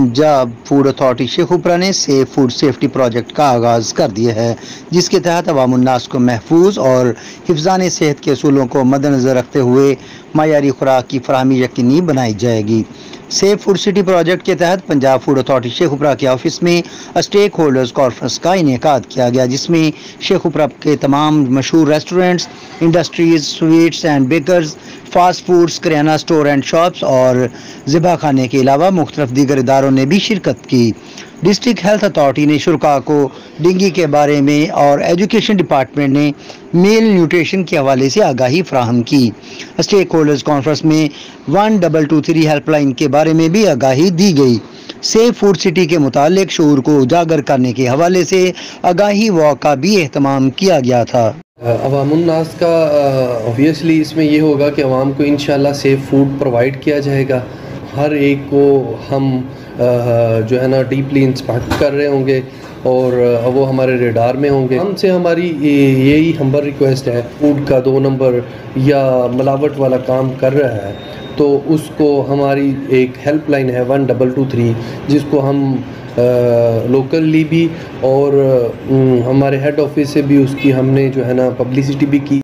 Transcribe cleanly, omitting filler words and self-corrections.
Punjab food authority Sheikhupura ने safe food safety project का आगाज़ कर दिया है, जिसके तहत अवामुन्नास को महफूज और हिफ्ज़ान सेहत के असूलों को मद्देनज़र रखते हुए मयारी खुराक की फराहमी यकीनी बनाई जाएगी। सेफ फूड सिटी प्रोजेक्ट के तहत पंजाब फूड अथॉरिटी शेखुपुरा के ऑफिस में स्टेक होल्डर्स कॉन्फ्रेंस का इनेकाद किया गया, जिसमें शेखुपुरा के तमाम मशहूर restaurants, industries, sweets and bakers, fast foods, किराना स्टोर एंड शॉप्स और ज़िबा खाने के अलावा मुख्तलिफ दीगर इदारों ने भी शिरकत की। डिस्ट्रिक्ट हेल्थ अथॉरिटी ने शुरा को डेंगू के बारे में और एजुकेशन डिपार्टमेंट ने मेल न्यूट्रिशन के हवाले से आगाही फ्राहम की। स्टेक होल्डर्स कॉन्फ्रेंस में 1223 हेल्पलाइन के बारे में भी आगाही दी गई। सेफ फूड सिटी के मुतालिक शऊर को उजागर करने के हवाले से आगाही वॉक का भी एहतमाम किया गया था। अवामुन्नास का ऑब्वियसली इसमें ये होगा कि अवाम को इंशाल्लाह सेफ़ फूड प्रोवाइड किया जाएगा। हर एक को हम जो है ना डीपली इंस्पेक्ट कर रहे होंगे और वो हमारे रेडार में होंगे। हमसे हमारी यही हम्बल रिक्वेस्ट है, फूड का 2 नंबर या मिलावट वाला काम कर रहा है तो उसको हमारी एक हेल्पलाइन है 1223, जिसको हम लोकली भी और हमारे हेड ऑफिस से भी उसकी हमने जो है ना पब्लिसिटी भी की।